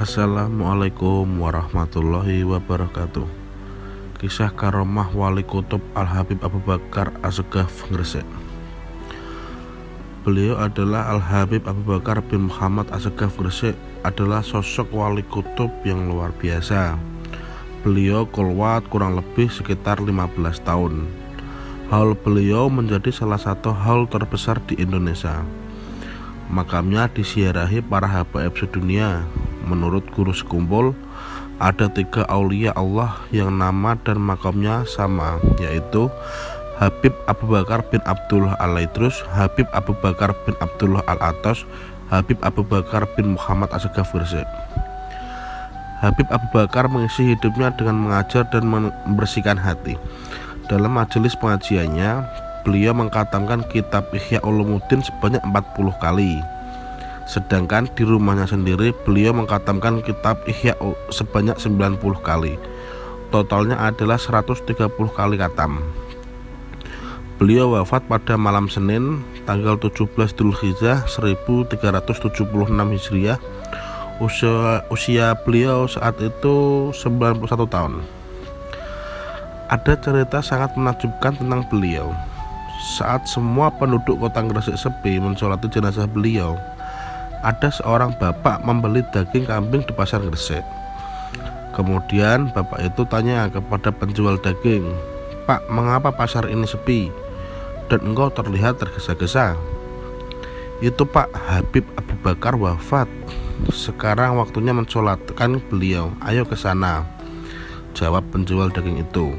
Assalamualaikum warahmatullahi wabarakatuh. Kisah karomah Wali Kutub Al-Habib Abu Bakar As-Segaf Gresik. Beliau adalah Al-Habib Abu Bakar bin Muhammad As-Segaf Gresik, adalah sosok wali kutub yang luar biasa. Beliau kolwat kurang lebih sekitar 15 tahun. Haul beliau menjadi salah satu haul terbesar di Indonesia. Makamnya disiarahi para habaib sedunia. Menurut guru sekumpul, ada 3 aulia Allah yang nama dan makamnya sama, yaitu Habib Abu Bakar bin Abdullah Al-Idrus, Habib Abu Bakar bin Abdullah Al-Atas, Habib Abu Bakar bin Muhammad As-Segaf Gresik. Habib Abu Bakar mengisi hidupnya dengan mengajar dan membersihkan hati. Dalam majelis pengajiannya, beliau mengkhatamkan kitab Ihya Ulumuddin sebanyak 40 kali. Sedangkan di rumahnya sendiri beliau mengkhatamkan kitab Ihya sebanyak 90 kali. Totalnya adalah 130 kali khatam. Beliau wafat pada malam Senin tanggal 17 Dzulhijjah 1376 Hijriah. Usia beliau saat itu 91 tahun. Ada cerita sangat menakjubkan tentang beliau. Saat semua penduduk kota Gresik sepi mensolati jenazah beliau, ada seorang bapak membeli daging kambing di pasar Gresik. Kemudian bapak itu tanya kepada penjual daging, "Pak, mengapa pasar ini sepi dan engkau terlihat tergesa-gesa?" "Itu Pak, Habib Abu Bakar wafat. Sekarang waktunya mensolatkan beliau. Ayo ke sana," jawab penjual daging itu.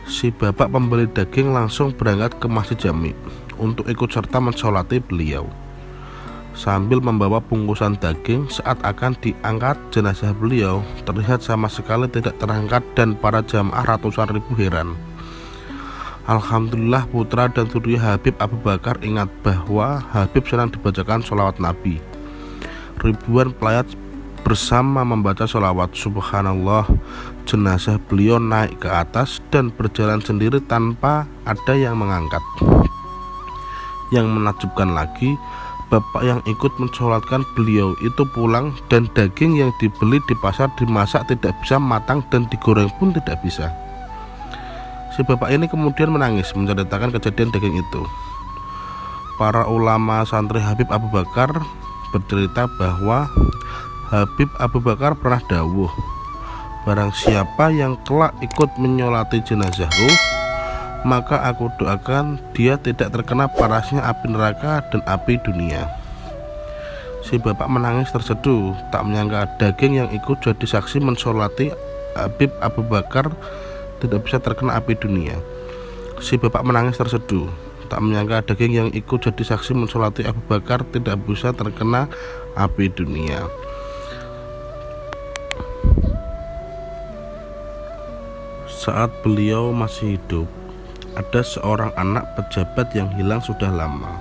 Si bapak pembeli daging langsung berangkat ke Masjid Jami untuk ikut serta mensolati beliau. Sambil membawa bungkusan daging, saat akan diangkat jenazah beliau, terlihat sama sekali tidak terangkat dan para jamaah ratusan ribu heran. Alhamdulillah, putra dan suriah Habib Abu Bakar ingat bahwa Habib sedang dibacakan sholawat Nabi. Ribuan pelayat bersama membaca sholawat. Subhanallah, jenazah beliau naik ke atas dan berjalan sendiri tanpa ada yang mengangkat. Yang menakjubkan lagi, bapak yang ikut mensolatkan beliau itu pulang dan daging yang dibeli di pasar dimasak tidak bisa matang dan digoreng pun tidak bisa. Si bapak ini kemudian menangis menceritakan kejadian daging itu. Para ulama santri Habib Abu Bakar bercerita bahwa Habib Abu Bakar pernah dawuh, "Barang siapa yang kelak ikut menyolati jenazahku, maka aku doakan dia tidak terkena panasnya api neraka dan api dunia." Si bapak menangis terseduh, tak menyangka daging yang ikut jadi saksi mensolati Habib Abu Bakar tidak bisa terkena api dunia. Si bapak menangis terseduh, tak menyangka daging yang ikut jadi saksi mensolati Abu Bakar tidak bisa terkena api dunia. Saat beliau masih hidup, ada seorang anak pejabat yang hilang sudah lama.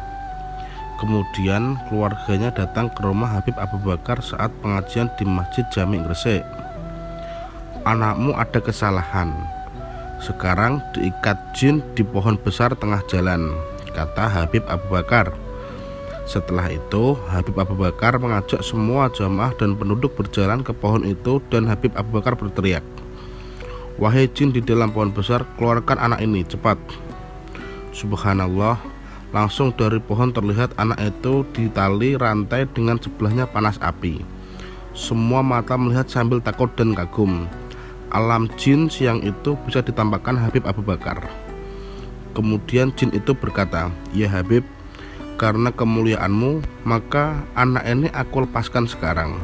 Kemudian keluarganya datang ke rumah Habib Abu Bakar saat pengajian di Masjid Jami Gresik. "Anakmu ada kesalahan. Sekarang diikat jin di pohon besar tengah jalan," kata Habib Abu Bakar. Setelah itu Habib Abu Bakar mengajak semua jamaah dan penduduk berjalan ke pohon itu dan Habib Abu Bakar berteriak, "Wahai jin di dalam pohon besar, keluarkan anak ini cepat." Subhanallah, langsung dari pohon terlihat anak itu ditali rantai dengan sebelahnya panas api. Semua mata melihat sambil takut dan kagum. Alam jin siang itu bisa ditampakkan Habib Abu Bakar. Kemudian jin itu berkata, "Ya Habib, karena kemuliaanmu, maka anak ini aku lepaskan sekarang."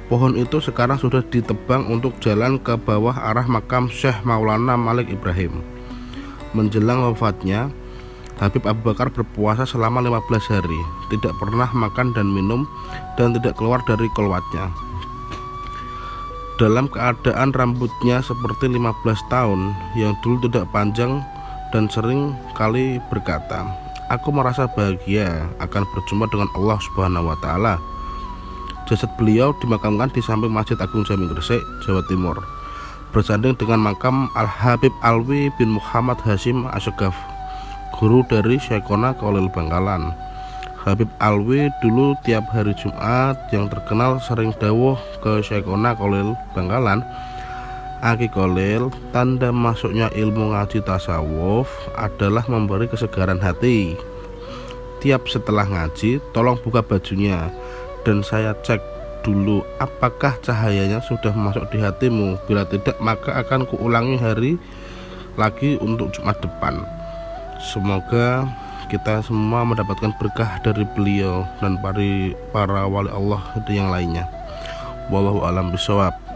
Pohon itu sekarang sudah ditebang untuk jalan ke bawah arah makam Syekh Maulana Malik Ibrahim. Menjelang wafatnya, Habib Abu Bakar berpuasa selama 15 hari, tidak pernah makan dan minum, dan tidak keluar dari kolwatnya. Dalam keadaan rambutnya seperti 15 tahun yang dulu tidak panjang, dan sering kali berkata, "Aku merasa bahagia akan berjumpa dengan Allah Subhanahu wa Ta'ala." Jasad beliau dimakamkan di samping Masjid Agung Jami Gresik, Jawa Timur, bersanding dengan makam Al-Habib Alwi bin Muhammad Hasyim As-Segaf, guru dari Syekhona Khalil Bangkalan. Habib Alwi dulu tiap hari Jumat yang terkenal sering dawuh ke Syekhona Khalil Bangkalan, Aki Khalil, tanda masuknya ilmu ngaji tasawuf adalah memberi kesegaran hati. Tiap setelah ngaji, tolong buka bajunya dan saya cek dulu apakah cahayanya sudah masuk di hatimu. Bila tidak, maka akan kuulangi hari lagi untuk Jumat depan. Semoga kita semua mendapatkan berkah dari beliau dan para wali Allah yang lainnya. Wallahu a'lam bishawab.